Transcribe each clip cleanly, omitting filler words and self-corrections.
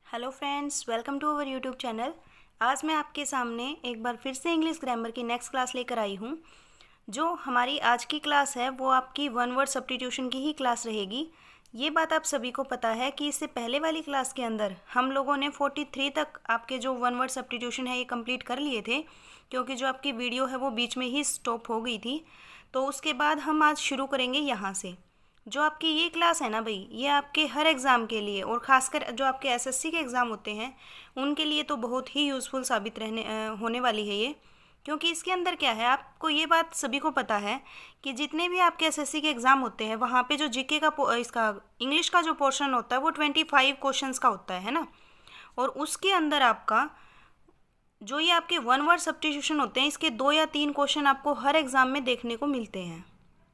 Hello friends, welcome to our YouTube channel. आज मैं आपके सामने एक बार फिर से इंग्लिश ग्रामर की नेक्स्ट क्लास लेकर आई हूँ। जो हमारी आज की क्लास है वो आपकी वन वर्ड सब्स्टिट्यूशन की ही क्लास रहेगी। ये बात आप सभी को पता है कि इससे पहले वाली क्लास के अंदर हम लोगों ने 43 तक आपके जो वन वर्ड सब्स्टिट्यूशन है ये कंप्लीट कर लिए थे, क्योंकि जो आपकी वीडियो है वो बीच में ही स्टॉप हो गई थी। तो उसके बाद हम आज शुरू करेंगे यहाँ से। जो आपकी ये क्लास है ना भाई, ये आपके हर एग्ज़ाम के लिए और ख़ासकर जो आपके एसएससी के एग्ज़ाम होते हैं उनके लिए तो बहुत ही यूज़फुल साबित होने वाली है ये। क्योंकि इसके अंदर क्या है, आपको ये बात सभी को पता है कि जितने भी आपके एसएससी के एग्ज़ाम होते हैं वहाँ पे जो जीके का इसका इंग्लिश का जो पोर्शन होता है वो 25 क्वेश्चंस का होता है ना। और उसके अंदर आपका जो ये आपके वन वर्ड सब्स्टिट्यूशन होते हैं, इसके 2 या 3 क्वेश्चन आपको हर एग्ज़ाम में देखने को मिलते हैं।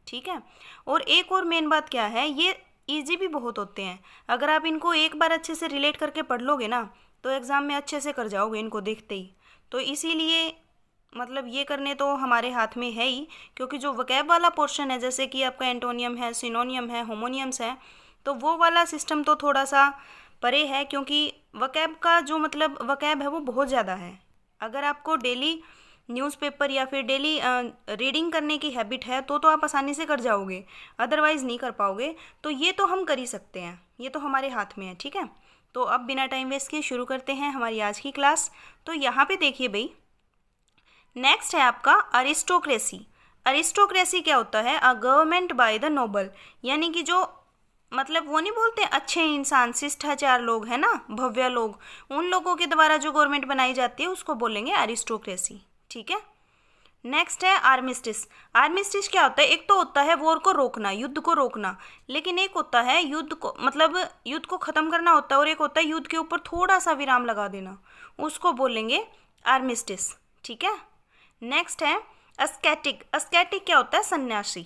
ठीक है। और एक और मेन बात क्या है, ये इजी भी बहुत होते हैं। अगर आप इनको एक बार अच्छे से रिलेट करके पढ़ लोगे ना तो एग्ज़ाम में अच्छे से कर जाओगे इनको देखते ही। तो इसीलिए मतलब ये करने तो हमारे हाथ में है ही, क्योंकि जो वकैब वाला पोर्शन है, जैसे कि आपका एंटोनियम है, सिनोनियम है, होमोनियम्स है, तो वो वाला सिस्टम तो थोड़ा सा परे है, क्योंकि वकैब का जो मतलब वकैब है वो बहुत ज़्यादा है। अगर आपको डेली न्यूज़पेपर या फिर डेली रीडिंग करने की हैबिट है तो आप आसानी से कर जाओगे, अदरवाइज़ नहीं कर पाओगे। तो ये तो हम कर ही सकते हैं, ये तो हमारे हाथ में है। ठीक है, तो अब बिना टाइम वेस्ट किए शुरू करते हैं हमारी आज की क्लास। तो यहाँ पे देखिए भाई, नेक्स्ट है आपका अरिस्टोक्रेसी। अरिस्टोक्रेसी क्या होता है? A government by the noble, यानी कि जो मतलब वो नहीं बोलते अच्छे इंसान, शिष्टाचार लोग है ना, भव्य लोग, उन लोगों के द्वारा जो गवर्नमेंट बनाई जाती है उसको बोलेंगे अरिस्टोक्रेसी। ठीक है। नेक्स्ट है आर्मिस्टिस। आर्मिस्टिस क्या होता है? एक तो होता है वॉर को रोकना, युद्ध को रोकना, लेकिन एक होता है युद्ध को मतलब युद्ध को ख़त्म करना होता है, और एक होता है युद्ध के ऊपर थोड़ा सा विराम लगा देना, उसको बोलेंगे आर्मिस्टिस। ठीक है। नेक्स्ट है अस्केटिक। अस्केटिक क्या होता है? सन्यासी।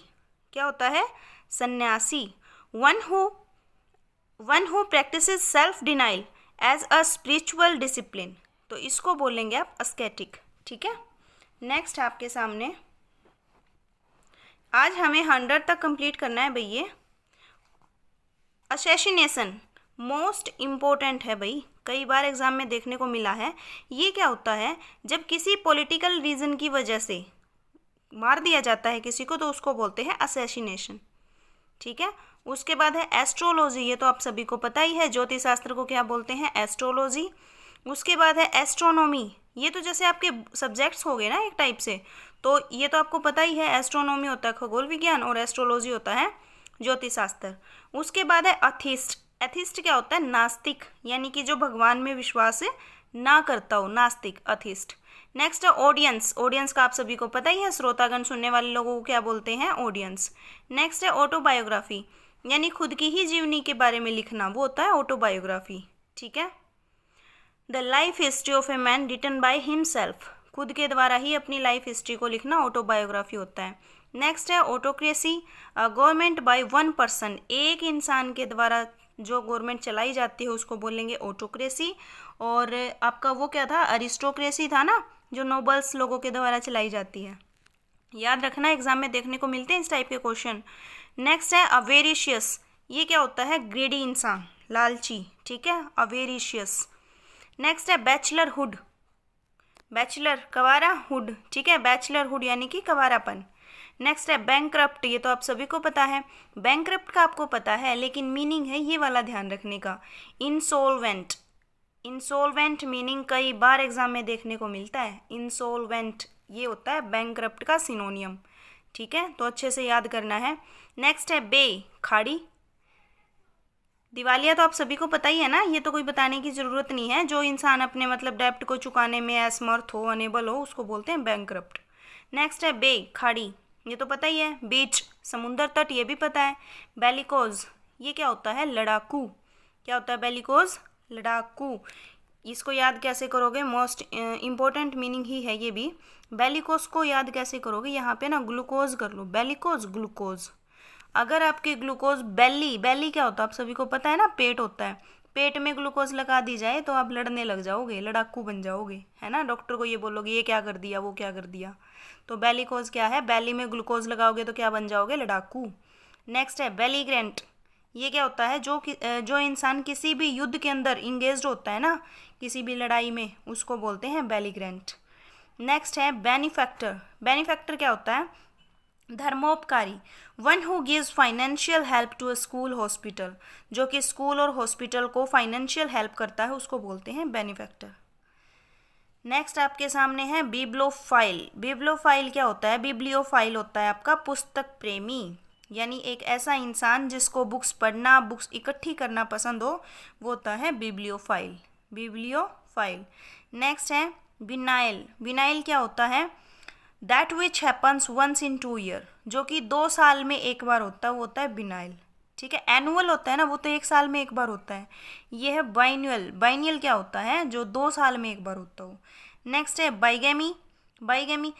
क्या होता है? सन्यासी। One who practises self denial as a spiritual discipline, तो इसको बोलेंगे आप अस्केटिक। ठीक है। नेक्स्ट आपके सामने आज हमें 100 तक कंप्लीट करना है भाई। ये असैसिनेशन मोस्ट इम्पोर्टेंट है भाई, कई बार एग्जाम में देखने को मिला है। ये क्या होता है? जब किसी पॉलिटिकल रीजन की वजह से मार दिया जाता है किसी को तो उसको बोलते हैं असैसिनेशन। ठीक है। उसके बाद है एस्ट्रोलॉजी, ये तो आप सभी को पता ही है, ज्योतिष शास्त्र को क्या बोलते हैं? एस्ट्रोलॉजी। उसके बाद है एस्ट्रोनॉमी, ये तो जैसे आपके सब्जेक्ट्स हो गए ना एक टाइप से, तो ये तो आपको पता ही है, एस्ट्रोनॉमी होता है खगोल विज्ञान और एस्ट्रोलॉजी होता है ज्योतिष शास्त्र। उसके बाद है अथिस्ट। एथिस्ट क्या होता है? नास्तिक, यानी कि जो भगवान में विश्वास ना करता हो, नास्तिक, अथिस्ट। नेक्स्ट है ऑडियंस। ऑडियंस का आप सभी को पता ही है, श्रोतागण, सुनने वाले लोगों को क्या बोलते हैं? ऑडियंस। नेक्स्ट है ऑटोबायोग्राफी, यानी खुद की ही जीवनी के बारे में लिखना, वो होता है ऑटोबायोग्राफी। ठीक है। The life history of a man written by himself, खुद के द्वारा ही अपनी लाइफ हिस्ट्री को लिखना ऑटोबायोग्राफी होता है। नेक्स्ट है autocracy. Government by one person, एक इंसान के द्वारा जो गवर्नमेंट चलाई जाती है उसको बोलेंगे ऑटोक्रेसी। और आपका वो क्या था? अरिस्टोक्रेसी था ना, जो नोबल्स लोगों के द्वारा चलाई जाती है। याद रखना, एग्जाम में देखने को मिलते हैं इस टाइप के क्वेश्चन। नेक्स्ट है अवेरिशियस। ये क्या होता है? ग्रेडी इंसान, लालची। ठीक है, अवेरिशियस। नेक्स्ट है बैचलरहुड। बैचलर, कवारा, हुड। ठीक है, बैचलरहुड यानी कि कवारापन। नेक्स्ट है बैंकरप्ट, ये तो आप सभी को पता है। बैंकरप्ट का आपको पता है, लेकिन मीनिंग है ये वाला ध्यान रखने का, इंसोल्वेंट। इंसोल्वेंट मीनिंग कई बार एग्जाम में देखने को मिलता है। इंसोल्वेंट ये होता है बैंकरप्ट का सिनोनियम। ठीक है, तो अच्छे से याद करना है। नेक्स्ट है बे, खाड़ी। दिवालिया तो आप सभी को पता ही है ना, ये तो कोई बताने की ज़रूरत नहीं है। जो इंसान अपने मतलब डेप्ट को चुकाने में असमर्थ हो, अनेबल हो, उसको बोलते हैं बैंकरप्ट। नेक्स्ट है बे, खाड़ी, ये तो पता ही है। बीच, समुंदर तट, ये भी पता है। बेलिकोज, ये क्या होता है? लड़ाकू। क्या होता है बेलिकोज? लड़ाकू। इसको याद कैसे करोगे? मोस्ट इम्पोर्टेंट मीनिंग ही है ये भी। बेलिकोज को याद कैसे करोगे? यहाँ पे ना ग्लूकोज कर लो, बेलिकोज, ग्लूकोज। अगर आपके ग्लूकोज बेली, बेली क्या होता है आप सभी को पता है ना, पेट होता है, पेट में ग्लूकोज लगा दी जाए तो आप लड़ने लग जाओगे, लड़ाकू बन जाओगे, है ना। डॉक्टर को ये बोलोगे ये क्या कर दिया, वो क्या कर दिया। तो बेलिकोज क्या है? बेली में ग्लूकोज लगाओगे तो क्या बन जाओगे? लड़ाकू। नेक्स्ट है बेलीग्रेंट, ये क्या होता है, जो इंसान किसी भी युद्ध के अंदर इंगेज्ड होता है ना, किसी भी लड़ाई में, उसको बोलते हैं बेलिग्रेंट। नेक्स्ट है बेनिफैक्टर। बेनिफैक्टर क्या होता है, धर्मोपकारी। One who gives financial help to a school hospital, जो कि स्कूल और हॉस्पिटल को फाइनेंशियल हेल्प करता है, उसको बोलते हैं बेनिफैक्टर। नेक्स्ट आपके सामने है बिब्लोफाइल। बिब्लोफाइल क्या होता है, बिब्लियोफाइल होता है आपका पुस्तक प्रेमी, यानी एक ऐसा इंसान जिसको बुक्स पढ़ना, बुक्स इकट्ठी करना पसंद हो, वो होता है बिब्लियोफाइल। बिब्लियोफाइल। नेक्स्ट है बिनाइल। बिनाइल क्या होता है, that which happens once in 2 year, जो कि 2 साल में एक बार होता है, वो होता है बिनाइल। ठीक है, एनुअल होता है ना, वो तो 1 साल में एक बार होता है। ये है बाइन्यूअल। बाइन्यूअल क्या होता है, जो 2 साल में एक बार होता हो। नेक्स्ट है बाइगेमी। बाइगेमी,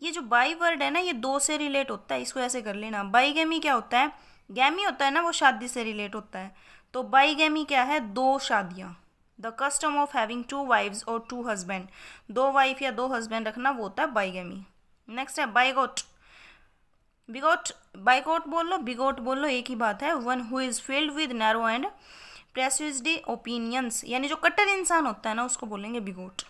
ये जो बाई वर्ड है ना, ये 2 से रिलेट होता है, इसको ऐसे कर लेना। बाइगेमी क्या होता है, गैमी होता है ना, वो शादी से रिलेट होता है, तो बाइगेमी क्या है, 2 शादियाँ। The custom of having 2 wives और 2 हस्बैंड, 2 वाइफ या 2 हस्बैंड रखना, वो होता है बाइगेमी। नेक्स्ट है बाइगोट। बिगोट, बाइगोट बोल लो, बिगोट बोल लो, एक ही बात है। One who is filled with narrow and prejudiced opinions, यानी जो कट्टर इंसान होता है ना, उसको बोलेंगे बिगोट।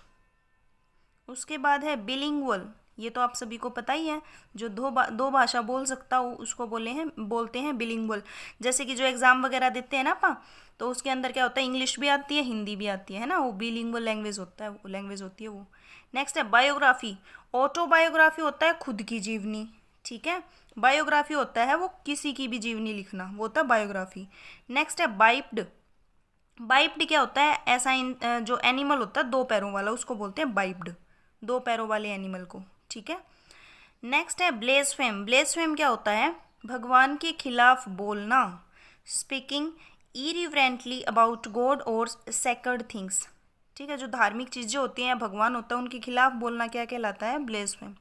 उसके बाद है बिलिंगुअल। ये तो आप सभी को पता ही है, जो दो भाषा बोल सकता हो उसको बोलते हैं बिलिंगुअल। जैसे कि जो एग्ज़ाम वगैरह देते हैं ना अपा, तो उसके अंदर क्या होता है, इंग्लिश भी आती है, हिंदी भी आती है ना, वो बिलिंगुअल लैंग्वेज होता है, वो लैंग्वेज होती है वो। नेक्स्ट है बायोग्राफी। ऑटोबायोग्राफी होता है खुद की जीवनी, ठीक है। बायोग्राफी होता है वो किसी की भी जीवनी लिखना, वो होता है बायोग्राफी। नेक्स्ट है बाइप्ड। बाइप्ड क्या होता है, ऐसा जो एनिमल होता है 2 पैरों वाला, उसको बोलते हैं बाइप्ड, 2 पैरों वाले एनिमल को, ठीक है। नेक्स्ट है ब्लेसफेम। ब्लेसफेम क्या होता है, भगवान के खिलाफ बोलना, स्पीकिंग इरिवरेंटली अबाउट गॉड और सेक्रेड थिंग्स, ठीक है। जो धार्मिक चीज़ें होती हैं, भगवान होता है, उनके खिलाफ बोलना क्या कहलाता है, ब्लेसफेम।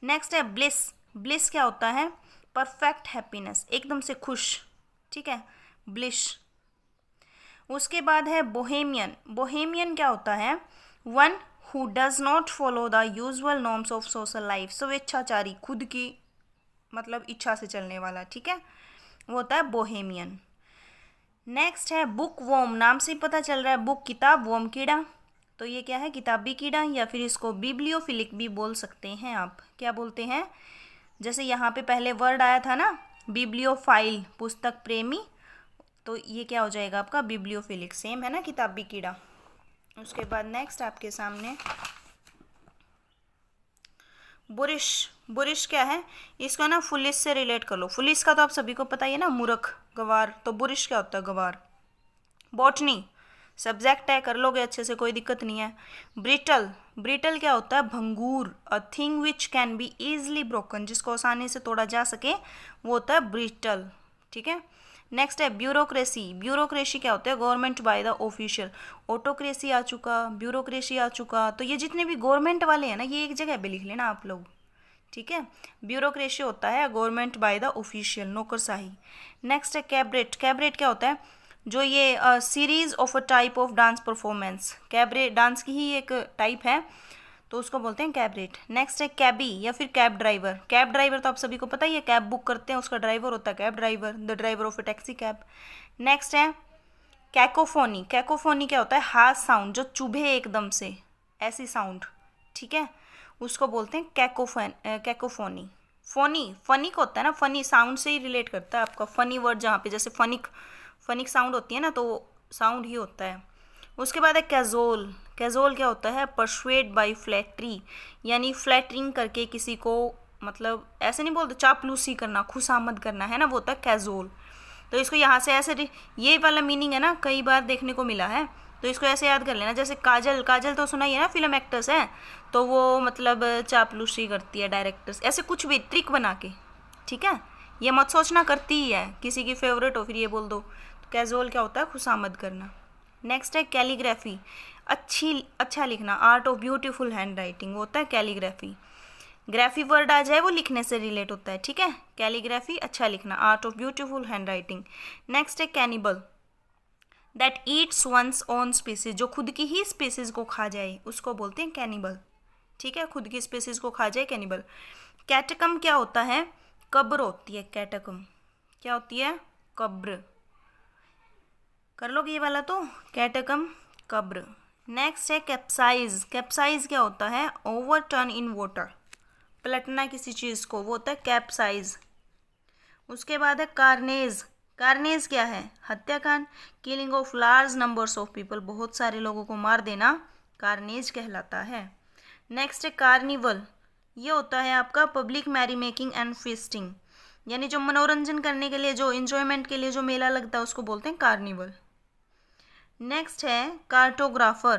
नेक्स्ट है ब्लिस। ब्लिस क्या होता है, परफेक्ट हैप्पीनेस, एकदम से खुश, ठीक है, ब्लिश। उसके बाद है बोहेमियन। बोहेमियन क्या होता है, one who does not follow the usual norms of social life, स्वेच्छाचारी, खुद की मतलब इच्छा से चलने वाला, ठीक है, वो होता है बोहेमियन। नेक्स्ट है बुक वॉर्म। नाम से ही पता चल रहा है, बुक किताब, वॉर्म कीड़ा, तो ये क्या है, किताबी कीड़ा, या फिर इसको बिब्लियोफिलिक भी बोल सकते हैं आप। क्या बोलते हैं, जैसे यहाँ पे पहले वर्ड आया था ना, बिब्लियोफाइल, पुस्तक प्रेमी, तो ये क्या हो जाएगा आपका, बिब्लियोफिलिक, सेम है ना, किताबी कीड़ा। उसके बाद नेक्स्ट आपके सामने बुरिश। बुरिश क्या है, इसको ना फुलिस से रिलेट कर लो। फुलिस का तो आप सभी को पता ही है ना, मूर्ख, गवार, तो बुरिश क्या होता है, गवार। बॉटनी सब्जेक्ट है, कर लोगे अच्छे से, कोई दिक्कत नहीं है। ब्रिटल। ब्रिटल क्या होता है, भंगूर, a thing which can be easily broken, जिसको आसानी से तोड़ा जा सके, वो होता है ब्रिटल, ठीक है। नेक्स्ट है ब्यूरोक्रेसी। ब्यूरोक्रेसी क्या होता है, government by the official. Autocracy आ चुका, ब्यूरोक्रेसी आ चुका, तो ये जितने भी गवर्नमेंट वाले हैं ना, ये एक जगह पे लिख लेना आप लोग, ठीक है। ब्यूरोक्रेसी होता है गवर्नमेंट बाय द ऑफिशियल, नौकरशाही। नेक्स्ट है कैबरेट। कैबरेट क्या होता है, जो ये series of a type of dance performance, cabaret dance की ही एक टाइप है, तो उसको बोलते हैं कैबरेट। नेक्स्ट है कैबी या फिर कैब ड्राइवर। कैब ड्राइवर तो आप सभी को पता ही है, कैब बुक करते हैं, उसका ड्राइवर होता है cab driver, the driver of a taxi cab. Next है कैकोफोनी। कैकोफोनी क्या होता है, हार्श साउंड, जो चुभे एकदम से, ऐसी साउंड, ठीक है, उसको बोलते हैं कैकोफोनी। फोनी, फनिक होता है ना, फनी साउंड से ही रिलेट करता है आपका, फनी वर्ड जहाँ पे जैसे फनिक, फनिक साउंड होती है ना, तो साउंड ही होता है। उसके बाद है कैजोल। कैजोल क्या होता है, परसुएड बाय फ्लैटरी, यानी फ्लैटरिंग करके किसी को, मतलब ऐसे नहीं बोलते, चापलूसी करना, खुशामद करना, है ना, वो होता है कैजोल। तो इसको यहाँ से ऐसे, ये वाला मीनिंग है ना, कई बार देखने को मिला है, तो इसको ऐसे याद कर लेना। जैसे काजल, काजल तो सुना ही है ना, फिल्म एक्ट्रेस है, तो वो मतलब चापलूसी करती है डायरेक्टर्स, ऐसे कुछ भी ट्रिक बना के, ठीक है, ये मत सोचना करती ही है, किसी की फेवरेट हो फिर ये बोल दो। तो कैजुअल क्या होता है, खुशामद करना। नेक्स्ट है कैलीग्राफी, अच्छा लिखना, art of beautiful hand writing, होता है कैलीग्राफी। ग्राफी वर्ड आ जाए वो लिखने से रिलेट होता है, ठीक है। कैलीग्राफी अच्छा लिखना, art of beautiful hand writing. Next है cannibal, that eats one's own species, जो खुद की ही स्पीसीज को खा जाए, उसको बोलते हैं कैनिबल, ठीक है, खुद की स्पीसीज को खा जाए, कैनिबल। कैटकम क्या होता है, कब्र होती है, कैटकम क्या होती है, कब्र। कर लोगे ये वाला तो, कैटेकम कब्र। नेक्स्ट है कैप्साइज। कैप्साइज क्या होता है? ओवरटर्न इन वाटर, पलटना किसी चीज़ को, वो होता है कैप्साइज। उसके बाद है कार्नेज। कार्नेज क्या है? हत्याकांड, killing of large numbers of people, बहुत सारे लोगों को मार देना कार्नेज कहलाता है। नेक्स्ट है कार्निवल। ये होता है आपका public merry making and feasting, यानी जो मनोरंजन करने के लिए, जो इंजॉयमेंट के लिए जो मेला लगता है उसको बोलते हैं कार्निवल। नेक्स्ट है कार्टोग्राफर।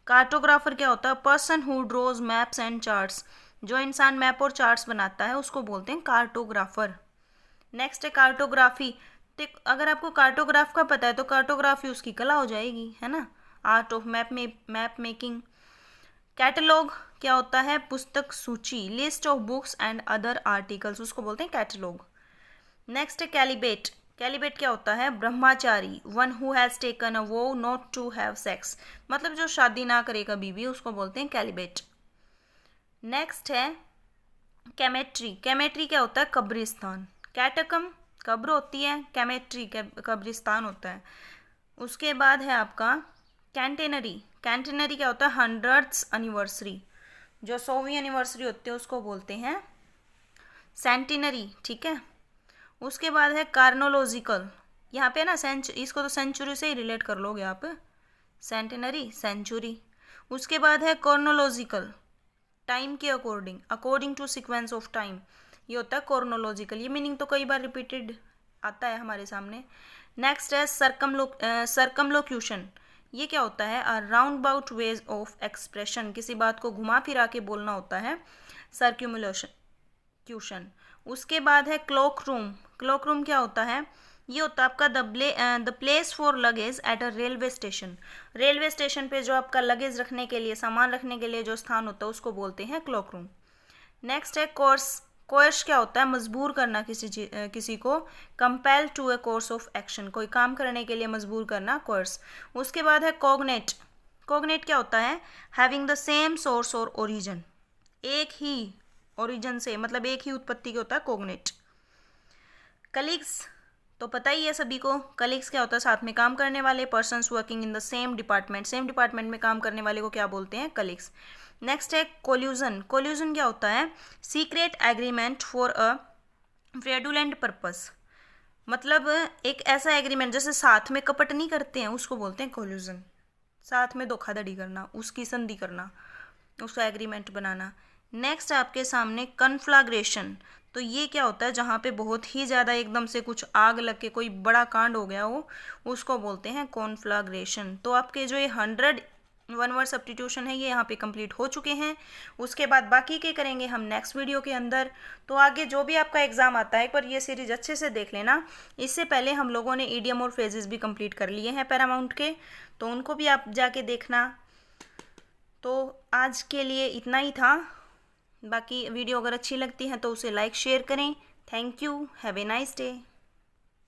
कार्टोग्राफर क्या होता है? Person who draws maps and charts, जो इंसान मैप और चार्ट्स बनाता है उसको बोलते हैं कार्टोग्राफर। नेक्स्ट है कार्टोग्राफी। तो अगर आपको कार्टोग्राफ का पता है तो कार्टोग्राफी उसकी कला हो जाएगी, है ना, art of map making. Catalogue क्या होता है? पुस्तक सूची, list of books and other articles, उसको बोलते हैं कैटलॉग। नेक्स्ट है कैलिबेट। कैलिबेट क्या होता है? ब्रह्मचारी, one who has taken a वो नॉट टू हैव सेक्स, मतलब जो शादी ना करे कभी भी, उसको बोलते हैं कैलिबेट। नेक्स्ट है कैमेट्री। कैमेट्री क्या होता है? कब्रिस्तान। कैटकम कब्र होती है, कैमेट्री कब्रिस्तान होता है। उसके बाद है आपका कैंटेनरी। कैंटेनरी क्या होता है? 100th एनिवर्सरी, जो 100वीं एनिवर्सरी होती है उसको बोलते हैं सेंटिनरी, ठीक है। उसके बाद है कार्नोलॉजिकल। यहाँ पे ना इसको तो सेंचुरी से ही रिलेट कर लोगे आप, सेंटिनरी सेंचुरी। उसके बाद है कॉर्नोलॉजिकल, टाइम के according, according to sequence of time, ये होता है कॉर्नोलॉजिकल। ये मीनिंग तो कई बार रिपीटेड आता है हमारे सामने। नेक्स्ट है सर्कमलोक्यूशन। ये क्या होता है? अ round about ways of expression, किसी बात को घुमा फिरा के बोलना होता है सर्क्यूमुलेशन। उसके बाद है क्लॉक रूम। क्लॉक रूम क्या होता है? ये होता है आपका the place for luggage at a railway station. Railway station पे जो आपका लगेज रखने के लिए, सामान रखने के लिए जो स्थान होता है उसको बोलते हैं क्लॉक रूम। नेक्स्ट है कोर्स। कोर्स क्या होता है? मजबूर करना किसी को, compel to a course of action, कोई काम करने के लिए मजबूर करना, कोर्स। उसके बाद है कॉग्नेट। कॉग्नेट क्या होता है? हैविंग द सेम सोर्स और ओरिजिन, एक ही ओरिजिन से, मतलब एक ही उत्पत्ति के होता है कॉग्नेट। कलीग्स तो पता ही है सभी को। कलीग्स क्या होता है? साथ में काम करने वाले, persons working in the same department, same department में काम करने वाले को क्या बोलते हैं? कलीग्स। नेक्स्ट है कोल्यूजन। कोल्यूजन क्या होता है? Secret agreement for a fraudulent purpose, मतलब एक ऐसा एग्रीमेंट जैसे साथ में कपट नहीं करते हैं उसको बोलते हैं कोल्यूजन। साथ में धोखाधड़ी करना, उसकी संधि करना, उसका एग्रीमेंट बनाना। नेक्स्ट आपके सामने कन्फ्लाग्रेशन। तो ये क्या होता है? जहाँ पे बहुत ही ज़्यादा एकदम से कुछ आग लग के कोई बड़ा कांड हो गया हो, उसको बोलते हैं कॉन्फ्लाग्रेशन। तो आपके जो ये 100 वन वर्ड सब्स्टिट्यूशन है ये यहाँ पे कंप्लीट हो चुके हैं। उसके बाद बाकी के करेंगे हम नेक्स्ट वीडियो के अंदर। तो आगे जो भी आपका एग्जाम आता है एक बार ये सीरीज अच्छे से देख लेना। इससे पहले हम लोगों ने ईडियम और फ्रेजेस भी कंप्लीट कर लिए हैं पैरामाउंट के, तो उनको भी आप जाके देखना। तो आज के लिए इतना ही था। बाकी वीडियो अगर अच्छी लगती है तो उसे लाइक शेयर करें। Thank you, have a nice day.